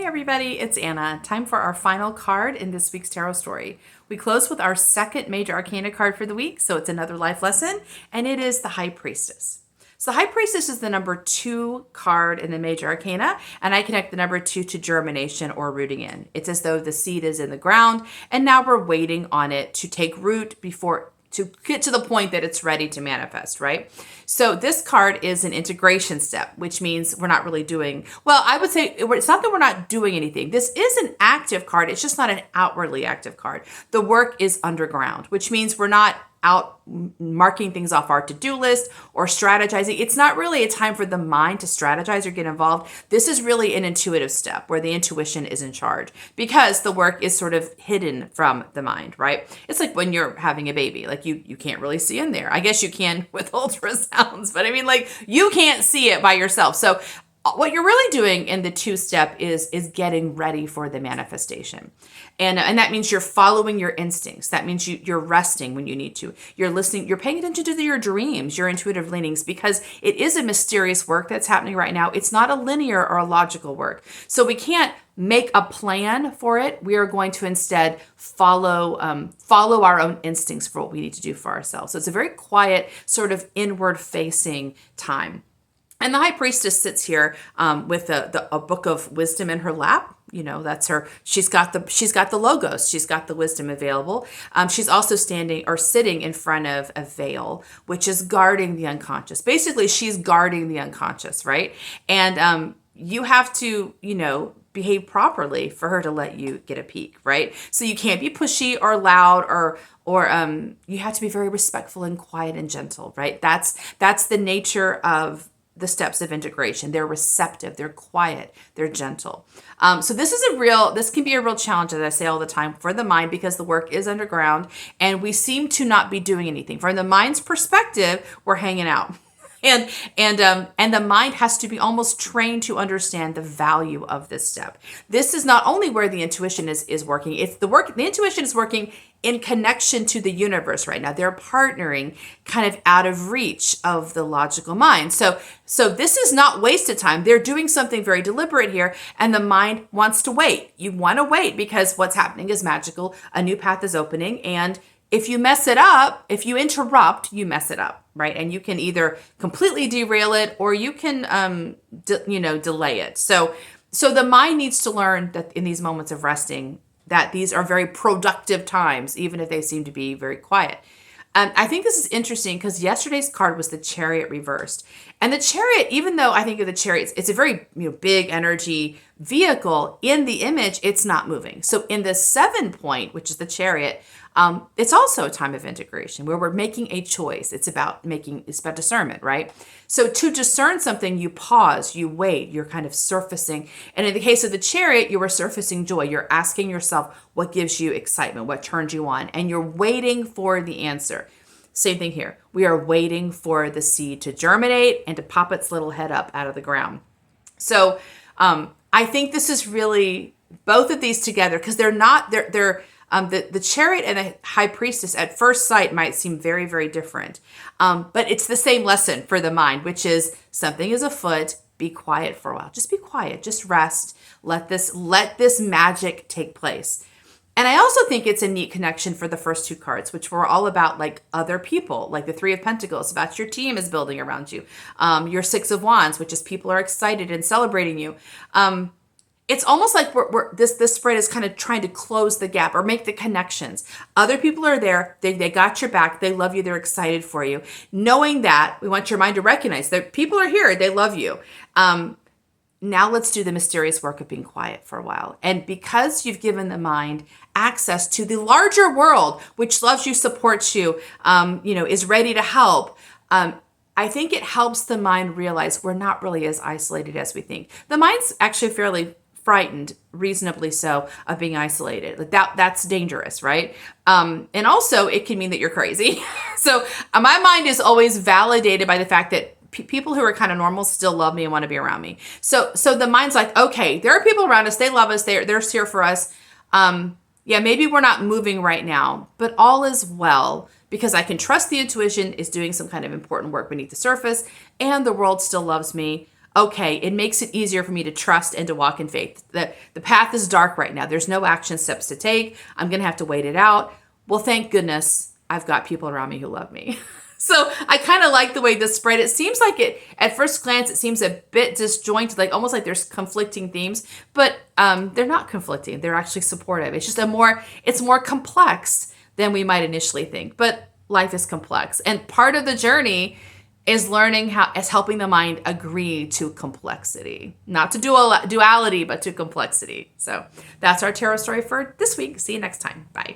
Hey everybody, it's Anna. Time for our final card in this week's tarot story. We close with our second major arcana card for the week, so it's another life lesson, and it is the High Priestess. So the High Priestess is the number 2 card in the major arcana, and I connect the number 2 to germination or rooting in. It's as though the seed is in the ground, and now we're waiting on it to take root before to get to the point that it's ready to manifest, right? So this card is an integration step, which means we're not really doing, well, I would say it's not that we're not doing anything. This is an active card. It's just not an outwardly active card. The work is underground, which means we're not out marking things off our to-do list or strategizing. It's not really a time for the mind to strategize or get involved. This is really an intuitive step where the intuition is in charge because the work is sort of hidden from the mind, right? It's like when you're having a baby, like you can't really see in there. I guess you can with ultrasounds, but I mean, like you can't see it by yourself. So what you're really doing in the 2-step is getting ready for the manifestation. And that means you're following your instincts. That means you're resting when you need to. You're listening, you're paying attention to your dreams, your intuitive leanings, because it is a mysterious work that's happening right now. It's not a linear or a logical work. So we can't make a plan for it. We are going to instead follow our own instincts for what we need to do for ourselves. So it's a very quiet, sort of inward facing time. And the High Priestess sits here with a book of wisdom in her lap. You know, that's her. She's got the logos. She's got the wisdom available. She's also standing or sitting in front of a veil, which is guarding the unconscious. Basically, she's guarding the unconscious, right? And you have to, behave properly for her to let you get a peek, right? So you can't be pushy or loud or you have to be very respectful and quiet and gentle, right? That's the nature of the steps of integration. They're receptive, they're quiet, they're gentle. So this can be a real challenge, as I say all the time, for the mind because the work is underground and we seem to not be doing anything. From the mind's perspective, we're hanging out. And the mind has to be almost trained to understand the value of this step. This is not only where the intuition is working, the intuition is working in connection to the universe right now. They're partnering kind of out of reach of the logical mind. So this is not wasted time. They're doing something very deliberate here, and the mind wants to wait. You want to wait because what's happening is magical. A new path is opening, and if you mess it up, if you interrupt, you mess it up, right? And you can either completely derail it or you can, delay it. So the mind needs to learn that in these moments of resting, that these are very productive times, even if they seem to be very quiet. I think this is interesting because yesterday's card was the Chariot reversed. And the Chariot, even though I think of the Chariot, it's a very big energy vehicle, in the image, it's not moving. So in the 7 point, which is the Chariot, it's also a time of integration where we're making a choice. It's about discernment, right? So to discern something, you pause, you wait, you're kind of surfacing. And in the case of the Chariot, you are surfacing joy. You're asking yourself what gives you excitement, what turns you on, and you're waiting for the answer. Same thing here. We are waiting for the seed to germinate and to pop its little head up out of the ground. So I think this is really both of these together because the Chariot and the High Priestess at first sight might seem very, very different. But it's the same lesson for the mind, which is something is afoot. Be quiet for a while. Just be quiet. Just rest. Let this magic take place. And I also think it's a neat connection for the first 2 cards, which were all about like other people, like the 3 of Pentacles, about your team is building around you. Your 6 of Wands, which is people are excited and celebrating you. It's almost like this spread is kind of trying to close the gap or make the connections. Other people are there. They got your back. They love you. They're excited for you. Knowing that, we want your mind to recognize that people are here. They love you. Now let's do the mysterious work of being quiet for a while. And because you've given the mind access to the larger world, which loves you, supports you, is ready to help, I think it helps the mind realize we're not really as isolated as we think. The mind's actually fairly frightened, reasonably so, of being isolated. Like that's dangerous, right? And also it can mean that you're crazy. So my mind is always validated by the fact that people who are kind of normal still love me and want to be around me. So the mind's like, okay, there are people around us. They love us. They're here for us. Maybe we're not moving right now, but all is well because I can trust the intuition is doing some kind of important work beneath the surface and the world still loves me. okay, it makes it easier for me to trust and to walk in faith. The path is dark right now. There's no action steps to take. I'm going to have to wait it out. Well, thank goodness I've got people around me who love me. So I kind of like the way this spread. It seems like at first glance, it seems a bit disjointed, like almost like there's conflicting themes, but they're not conflicting. They're actually supportive. It's just it's more complex than we might initially think. But life is complex. And part of the journey is helping the mind agree to complexity, not to duality, but to complexity. So that's our tarot story for this week. See you next time. Bye.